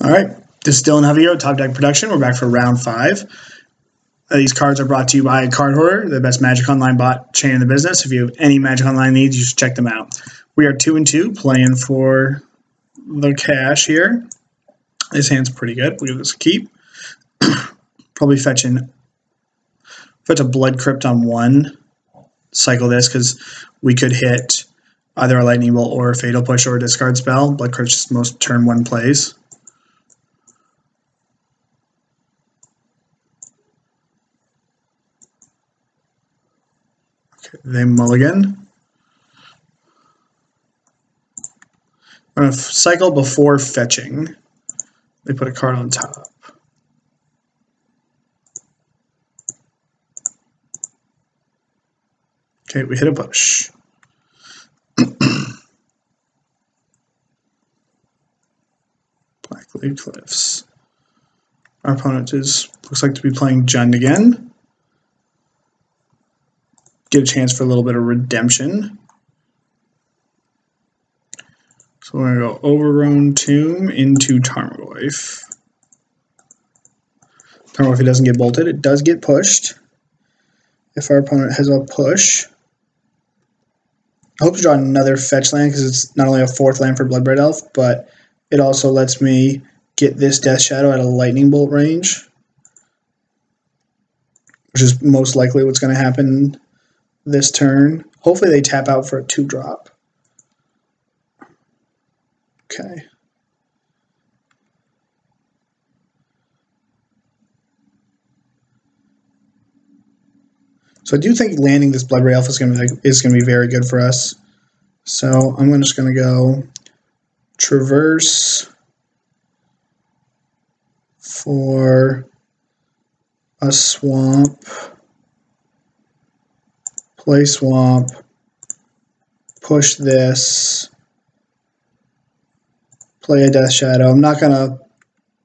All right, this is Dylan Hovey, Top Deck Production. We're back for round 5. These cards are brought to you by Card Hoarder, the best Magic Online bot chain in the business. If you have any Magic Online needs, you should check them out. We are 2-2, playing for the cash here. This hand's pretty good. We'll give this a keep. Probably fetch a Blood Crypt on 1. Cycle this because we could hit either a Lightning Bolt or a Fatal Push or a discard spell. Blood Crypt's most turn 1 plays. They mulligan. I'm going to cycle before fetching. They put a card on top. Okay, we hit a push. Blackleaf Cliffs. Our opponent looks like to be playing Jund again. Get a chance for a little bit of redemption. So we're going to go Overgrown Tomb into Tarmogoyf. Tarmogoyf, it doesn't get bolted. It does get pushed. If our opponent has a push. I hope to draw another fetch land because it's not only a 4th land for Bloodbraid Elf, but it also lets me get this Death Shadow at a Lightning Bolt range, which is most likely what's going to happen this turn. Hopefully they tap out for a 2-drop. Okay. So I do think landing this Bloodbraid Elf is going to be very good for us. So I'm just going to go Traverse for a swamp. Play swamp, push this, play a Death Shadow. I'm not going to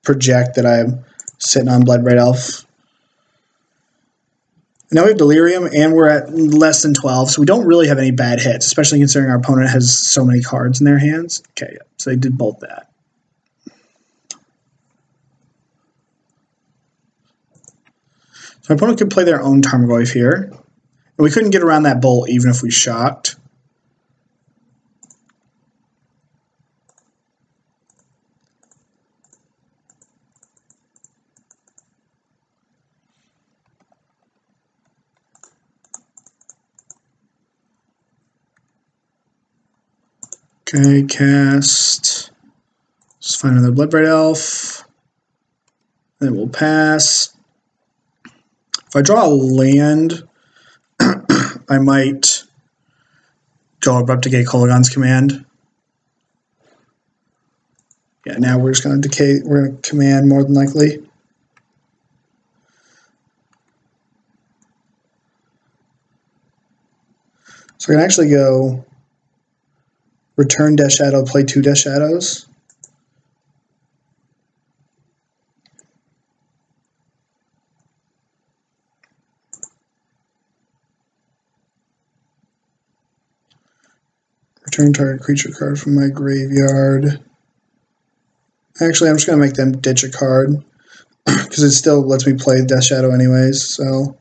project that I'm sitting on Bloodbraid Elf. Now we have Delirium, and we're at less than 12, so we don't really have any bad hits, especially considering our opponent has so many cards in their hands. Okay, so they did bolt that. So our opponent could play their own Tarmogoyf here. And we couldn't get around that bolt even if we shocked. Okay, cast. Let's find another Bloodbraid Elf. Then we'll pass. If I draw a land, I might go Abrupt Decay Kolaghan's Command. Yeah, now we're just going to decay. We're going to command more than likely. So I can actually go return Death Shadow, play 2 Death Shadows. Return target creature card from my graveyard. Actually, I'm just going to make them ditch a card because it still lets me play Death Shadow anyways. So,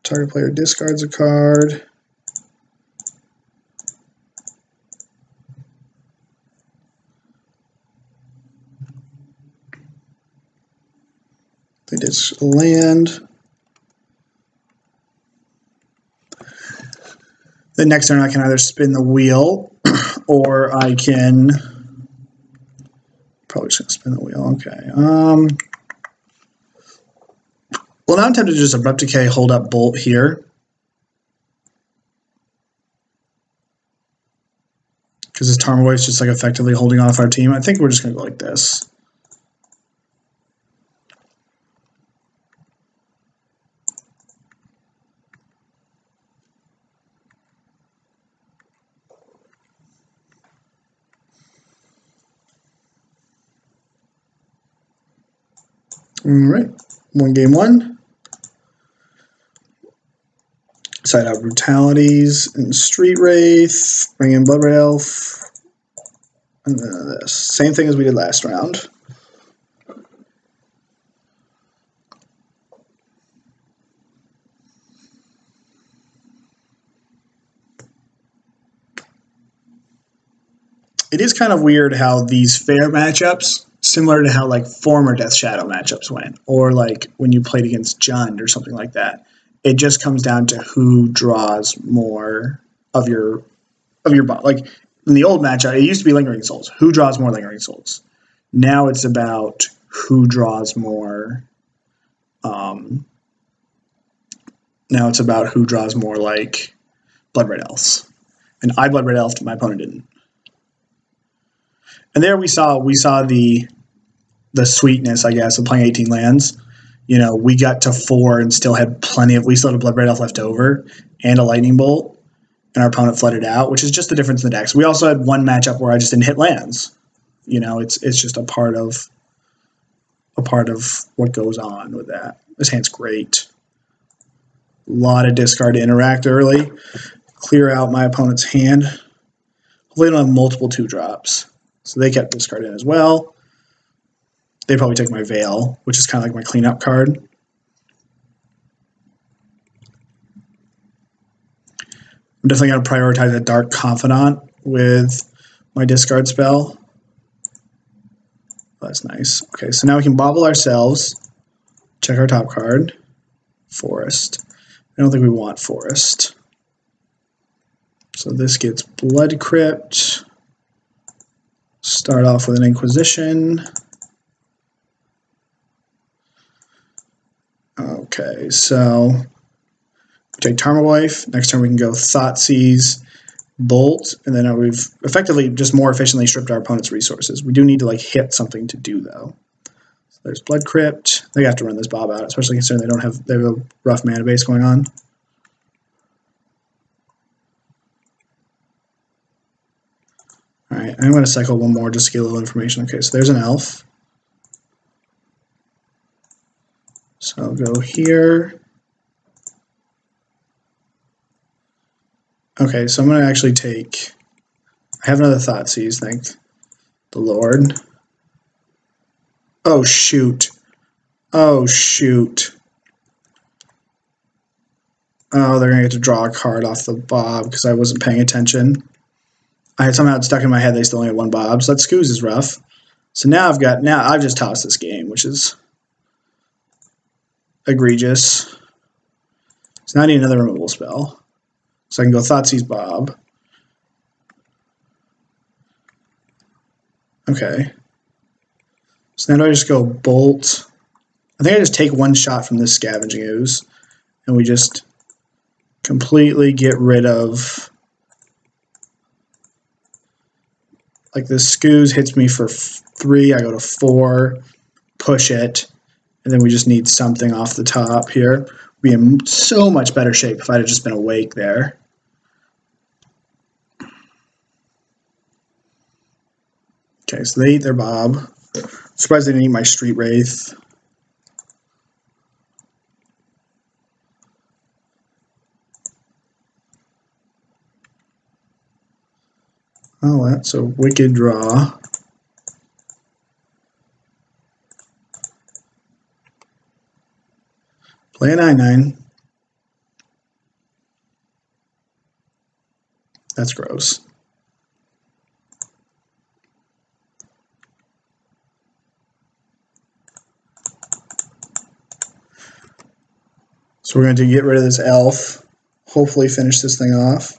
target player discards a card. They ditch a land. The next turn I can either spin the wheel or I can probably just gonna spin the wheel. Okay. Well, now I'm tempted to just Abrupt Decay, hold up Bolt here. Because this Tarmogoyf is just like effectively holding off our team. I think we're just gonna go like this. All right, game 1. Side out Brutalities and Street Wraith. Bring in Bloodbraid Elf. And then this. Same thing as we did last round. It is kind of weird how these fair matchups, similar to how like former Death Shadow matchups went, or like when you played against Jund or something like that, it just comes down to who draws more of your bot. Like in the old matchup, it used to be Lingering Souls. Who draws more Lingering Souls? Now it's about who draws more. Now it's about who draws more like Blood Red Elves. And I Blood Red Elf, my opponent didn't. And there we saw the sweetness, I guess, of playing 18 lands. You know, we got to 4 and still had we still had a Blood Red Elf left over and a Lightning Bolt, and our opponent flooded out, which is just the difference in the decks. We also had one matchup where I just didn't hit lands. You know, it's just a part of what goes on with that. This hand's great. A lot of discard to interact early. Clear out my opponent's hand. Hopefully they don't have multiple 2-drops. So they kept discard in as well. They probably take my Veil, which is kind of like my cleanup card. I'm definitely going to prioritize a Dark Confidant with my discard spell. That's nice. Okay, so now we can bobble ourselves. Check our top card. Forest. I don't think we want Forest. So this gets Blood Crypt. Start off with an Inquisition. Okay, so we take Tarmogoyf. Next turn we can go Thoughtseize, Bolt, and then we've effectively just more efficiently stripped our opponent's resources. We do need to like hit something to do though. So there's Blood Crypt. They have to run this Bob out, especially considering they have a rough mana base going on. All right, I'm going to cycle one more just to get a little information. Okay, so there's an elf. So I'll go here. Okay, so I'm going to actually take... I have another Thoughtseize, thank the Lord. Oh, shoot. Oh, shoot. Oh, they're going to get to draw a card off the Bob because I wasn't paying attention. I had somehow stuck in my head they still only had one Bob, so that Scooz is rough. So now I've just tossed this game, which is egregious. So now I need another removal spell. So I can go Thoughtseize Bob. Okay. So now do I just go Bolt? I think I just take one shot from this Scavenging Ooze, and we just completely get rid of... Like this Scooz hits me for 3, I go to 4, push it, and then we just need something off the top here. We'd be in so much better shape if I'd have just been awake there. Okay, so they eat their Bob. Surprised they didn't eat my Street Wraith. Oh, that's a wicked draw. Play a 9/9. That's gross. So we're going to get rid of this elf. Hopefully finish this thing off.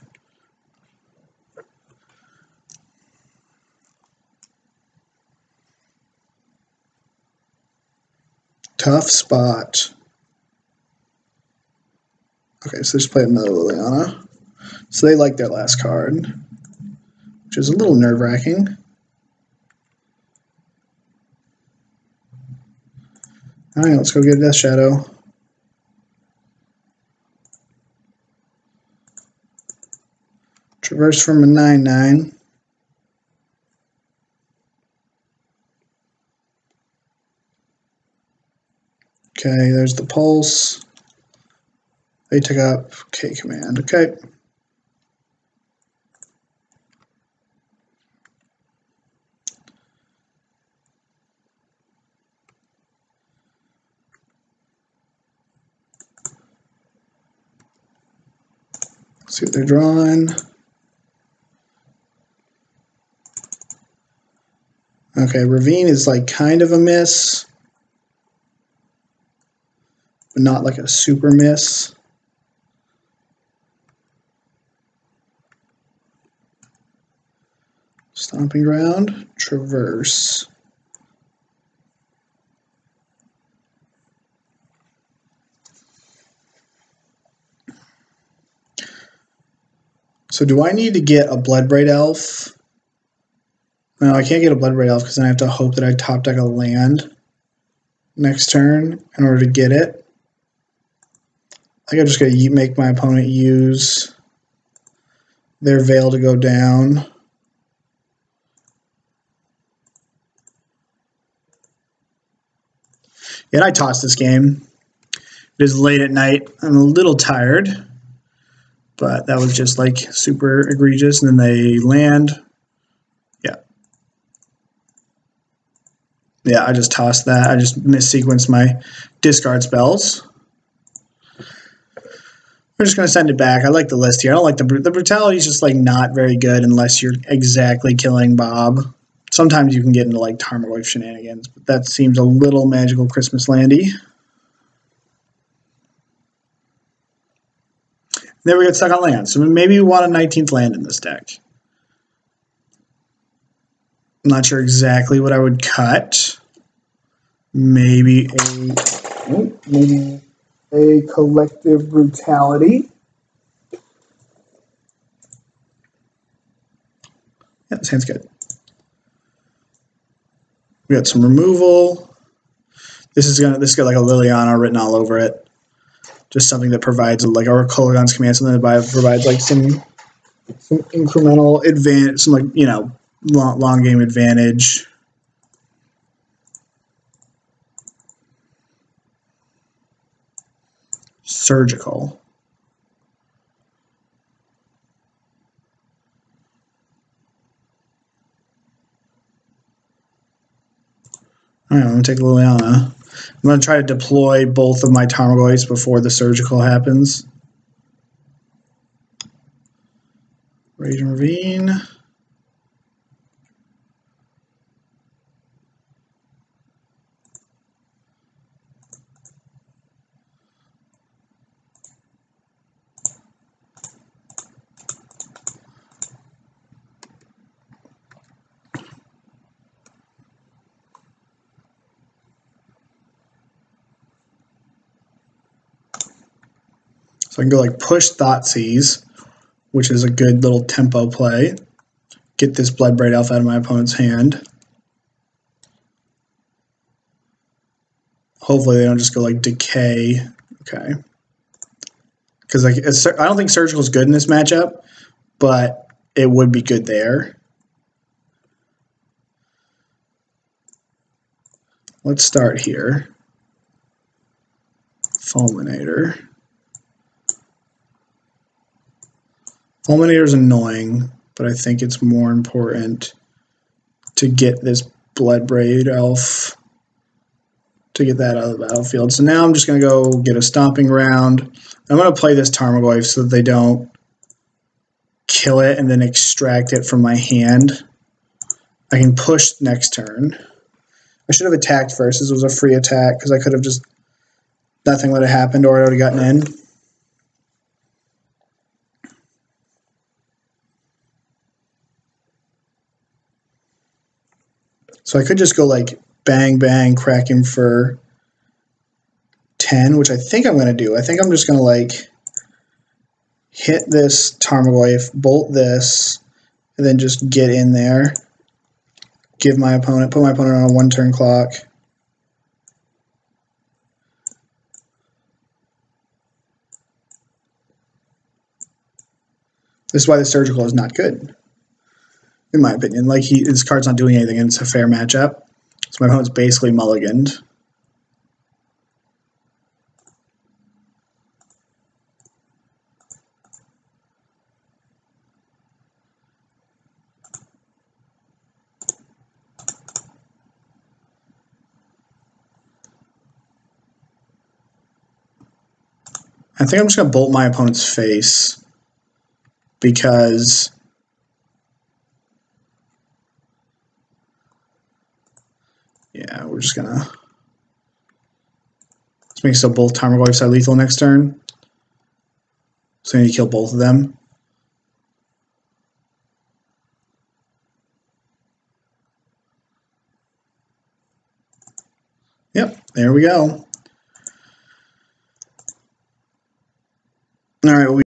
Tough spot. Okay, so just play another Liliana. So they like their last card, which is a little nerve-wracking. All right, let's go get a Death Shadow. Traverse from a 9/9. Okay, there's the Pulse. They took up K command. Okay. See what they're drawing. Okay, Ravine is like kind of a miss, but not like a super miss. Stomping Ground, Traverse. So do I need to get a Bloodbraid Elf? No, I can't get a Bloodbraid Elf because then I have to hope that I top deck a land next turn in order to get it. I think I'm just going to make my opponent use their Veil to go down. And I tossed this game. It is late at night. I'm a little tired, but that was just like super egregious. And then they land. Yeah, I just tossed that. I just missequenced my discard spells. We're just going to send it back. I like the list here. I don't like the brutality is just like not very good unless you're exactly killing Bob. Sometimes you can get into like Tarmogoyf shenanigans, but that seems a little Magical Christmas Landy. There we get stuck on land. So maybe we want a 19th land in this deck. I'm not sure exactly what I would cut. Maybe a Collective Brutality. Yeah, that sounds good. We got some removal. This got like a Liliana written all over it. Just something that provides like our Kolaghan's Command, something that provides like some incremental advantage, some like, you know, long game advantage. Surgical. All right, I'm going to take Liliana. I'm going to try to deploy both of my Tarmogoyfs before the surgical happens. Rage and Ravine. So I can go like push Thoughtseize, which is a good little tempo play. Get this Bloodbraid Elf out of my opponent's hand. Hopefully they don't just go like Decay. Okay. Because like I don't think Surgical is good in this matchup, but it would be good there. Let's start here. Fulminator. Fulminator is annoying, but I think it's more important to get this Bloodbraid Elf, to get that out of the battlefield. So now I'm just going to go get a Stomping Ground. I'm going to play this Tarmogoyf so that they don't kill it and then extract it from my hand. I can push next turn. I should have attacked first. This was a free attack because I could have just, nothing would have happened or I would have gotten in. So I could just go like bang, bang, crack him for 10, which I think I'm going to do. I think I'm just going to like hit this Tarmogoyf, bolt this, and then just get in there. Give my opponent, put my opponent on a 1-turn clock. This is why the Surgical is not good, in my opinion. Like his card's not doing anything, and it's a fair matchup. So my opponent's basically mulliganed. I think I'm just going to bolt my opponent's face. because yeah, we're just gonna let's make so both Tarmogoyfs are lethal next turn. So I need to kill both of them. Yep, there we go. All right.